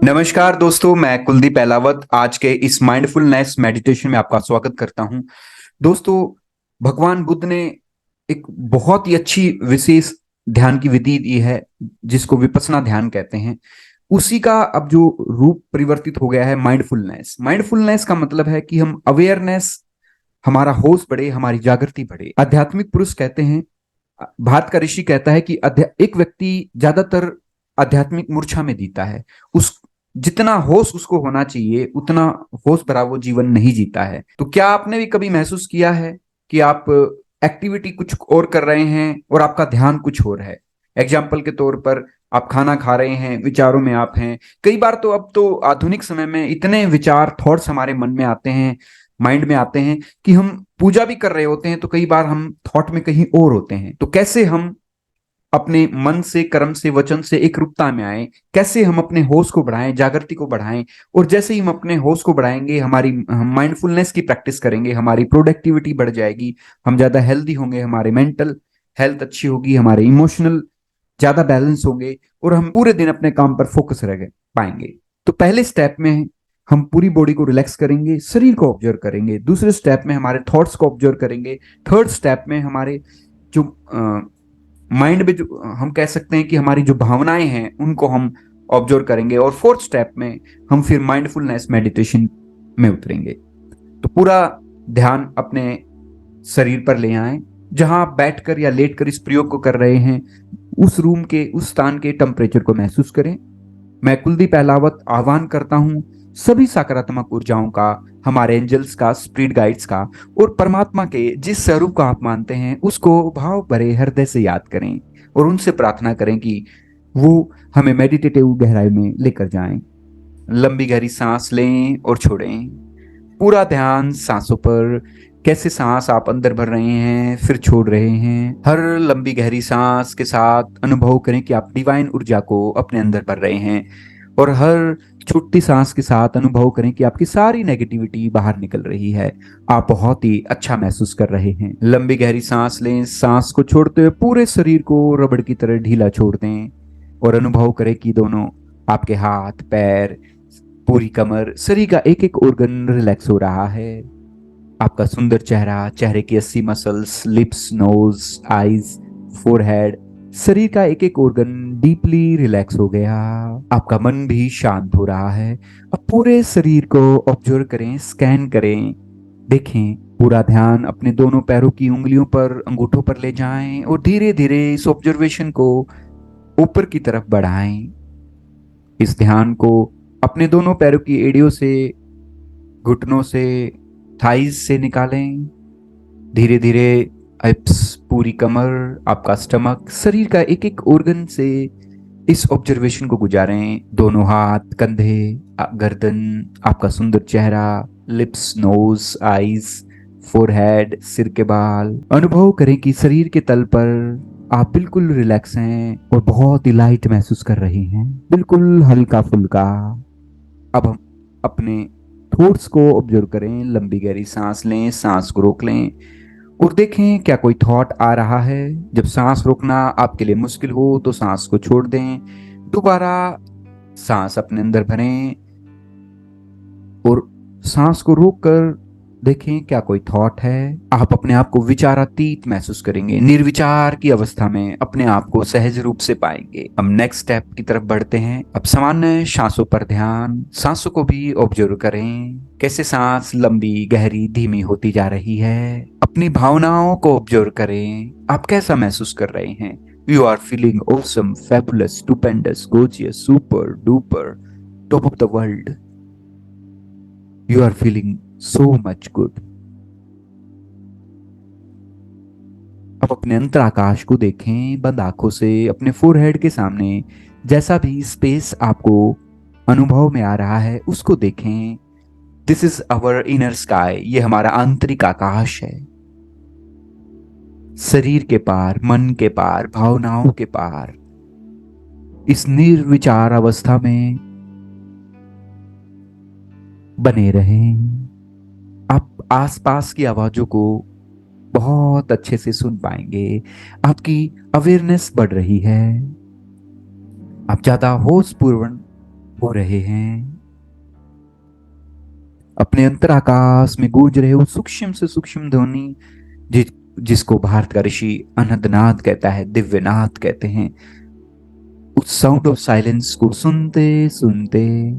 नमस्कार दोस्तों, मैं कुलदीप एलावत आज के इस माइंडफुलनेस मेडिटेशन में आपका स्वागत करता हूं। दोस्तों, भगवान बुद्ध ने एक बहुत ही अच्छी विशेष ध्यान की विधि दी है जिसको विपश्यना ध्यान कहते हैं। उसी का अब जो रूप परिवर्तित हो गया है माइंडफुलनेस। माइंडफुलनेस का मतलब है कि हम अवेयरनेस, हमारा होश बढ़े, हमारी जागृति बढ़े। आध्यात्मिक पुरुष कहते हैं, भारत का ऋषि कहता है कि एक व्यक्ति ज्यादातर आध्यात्मिक मूर्छा में जीता है। उस जितना होश उसको होना चाहिए उतना होश भरा वो जीवन नहीं जीता है। तो क्या आपने भी कभी महसूस किया है कि आप एक्टिविटी कुछ और कर रहे हैं और आपका ध्यान कुछ और है? एग्जाम्पल के तौर पर, आप खाना खा रहे हैं, विचारों में आप हैं। कई बार तो अब तो आधुनिक समय में इतने विचार, थॉट्स हमारे मन में आते हैं, माइंड में आते हैं कि हम पूजा भी कर रहे होते हैं तो कई बार हम थॉट में कहीं और होते हैं। तो कैसे हम अपने मन से, कर्म से, वचन से एक रूपता में आए? कैसे हम अपने होश को बढ़ाएं, जागृति को बढ़ाएं? और जैसे ही हम अपने होश को बढ़ाएंगे, हम माइंडफुलनेस की प्रैक्टिस करेंगे, हमारी प्रोडक्टिविटी बढ़ जाएगी, हम ज्यादा हेल्दी होंगे, हमारे मेंटल हेल्थ अच्छी होगी, हमारे इमोशनल ज्यादा बैलेंस होंगे और हम पूरे दिन अपने काम पर फोकस रह पाएंगे। तो पहले स्टेप में हम पूरी बॉडी को रिलैक्स करेंगे, शरीर को ऑब्जर्व करेंगे। दूसरे स्टेप में हमारे थॉट्स को ऑब्जर्व करेंगे। थर्ड स्टेप में हमारे जो माइंड में, जो हम कह सकते हैं कि हमारी जो भावनाएं हैं, उनको हम ऑब्जर्व करेंगे। और फोर्थ स्टेप में हम फिर माइंडफुलनेस मेडिटेशन में उतरेंगे। तो पूरा ध्यान अपने शरीर पर ले आए। जहां आप बैठकर या लेटकर इस प्रयोग को कर रहे हैं, उस रूम के, उस स्थान के टेम्परेचर को महसूस करें। मैं कुलदीप अहलावत आह्वान करता हूं सभी सकारात्मक ऊर्जाओं का, हमारे एंजल्स का, स्पिरिट गाइड्स का और परमात्मा के जिस स्वरूप को आप मानते हैं उसको भाव भरे हृदय से याद करें और उनसे प्रार्थना करें कि वो हमें मेडिटेटिव गहराई में लेकर जाएं। लंबी गहरी सांस लें और छोड़ें। पूरा ध्यान सांसों पर, कैसे सांस आप अंदर भर रहे हैं फिर छोड़ रहे हैं। हर लंबी गहरी सांस के साथ अनुभव करें कि आप डिवाइन ऊर्जा को अपने अंदर भर रहे हैं और हर छोटी सांस के साथ अनुभव करें कि आपकी सारी नेगेटिविटी बाहर निकल रही है। आप बहुत ही अच्छा महसूस कर रहे हैं। लंबी गहरी सांस लें। सांस को छोड़ते हुए पूरे शरीर को रबड़ की तरह ढीला छोड़ दें और अनुभव करें कि दोनों आपके हाथ, पैर, पूरी कमर, शरीर का एक एक ऑर्गन रिलैक्स हो रहा है। आपका सुंदर चेहरा, चेहरे की 80 muscles, lips, nose, eyes, forehead, शरीर का एक एक ऑर्गन डीपली रिलैक्स हो गया। आपका मन भी शांत हो रहा है। अब पूरे शरीर को ऑब्जर्व करें, स्कैन करें, देखें। पूरा ध्यान अपने दोनों पैरों की उंगलियों पर, अंगूठों पर ले जाएं और धीरे धीरे इस ऑब्जर्वेशन को ऊपर की तरफ बढ़ाएं। इस ध्यान को अपने दोनों पैरों की एड़ियों से, घुटनों से, थाइज से निकालें। धीरे धीरे हिप्स, पूरी कमर, आपका स्टमक, शरीर का एक एक ऑर्गन से इस ऑब्जर्वेशन को गुजारें। दोनों हाथ, कंधे, गर्दन, आपका सुंदर चेहरा, लिप्स, नोज, आईज, फोरहेड, सिर के बाल। अनुभव करें कि शरीर के तल पर आप बिल्कुल रिलैक्स हैं और बहुत ही लाइट महसूस कर रहे हैं, बिल्कुल हल्का फुल्का। अब हम अपने थॉट्स को ऑब्जर्व करें। लंबी गहरी सांस लें, सांस को रोक लें और देखें क्या कोई थॉट आ रहा है। जब सांस रोकना आपके लिए मुश्किल हो तो सांस को छोड़ दें। दोबारा सांस अपने अंदर भरें और सांस को रोककर देखें क्या कोई थॉट है। आप अपने आप को विचारातीत महसूस करेंगे। निर्विचार की अवस्था में अपने आप को सहज रूप से पाएंगे। हम नेक्स्ट स्टेप की तरफ बढ़ते हैं। अब सामान्य सांसों पर ध्यान। सांसों को भी ऑब्जर्व करें, कैसे सांस लंबी, गहरी, धीमी होती जा रही है। अपनी भावनाओं को ऑब्जर्व करें, आप कैसा महसूस कर रहे हैं। You are feeling awesome, fabulous, stupendous, gorgeous, super duper, top of the world. You are feeling so much good। अब अपने अंतराकाश को देखें बंद आंखों से। अपने फोरहेड के सामने जैसा भी स्पेस आपको अनुभव में आ रहा है उसको देखें। This is our inner sky. ये हमारा आंतरिक आकाश है। शरीर के पार, मन के पार, भावनाओं के पार, इस निर्विचार अवस्था में बने रहें। आप आसपास की आवाजों को बहुत अच्छे से सुन पाएंगे। आपकी अवेयरनेस बढ़ रही है। आप ज्यादा होशपूर्ण हो रहे हैं। अपने अंतराकाश में गूंज रहे उस सूक्ष्म से सूक्ष्म ध्वनि जिसको भारत का ऋषि अनंतनाद कहता है, दिव्यनाथ कहते हैं, उस साउंड ऑफ साइलेंस को सुनते सुनते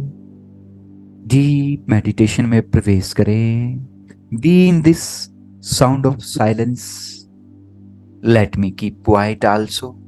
डीप मेडिटेशन में प्रवेश करें। Be in this sound of silence, let me keep quiet also.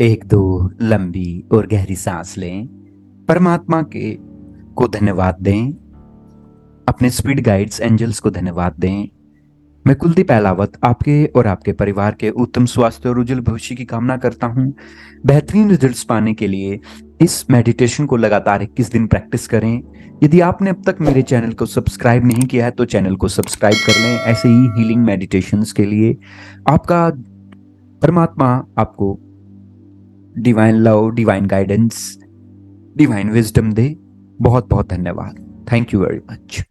एक दो लंबी और गहरी सांस लें। परमात्मा के को धन्यवाद दें। अपने स्पीड गाइड्स एंजल्स को धन्यवाद दें। मैं कुलदीप अहलावत आपके और आपके परिवार के उत्तम स्वास्थ्य और उज्जवल भविष्य की कामना करता हूं। बेहतरीन रिजल्ट्स पाने के लिए इस मेडिटेशन को लगातार 21 दिन प्रैक्टिस करें। यदि आपने अब तक मेरे चैनल को सब्सक्राइब नहीं किया है तो चैनल को सब्सक्राइब कर लें ऐसे ही हीलिंग मेडिटेशंस के लिए। आपका परमात्मा आपको divine love, divine guidance, divine wisdom दे। बहुत बहुत धन्यवाद। Thank you very much.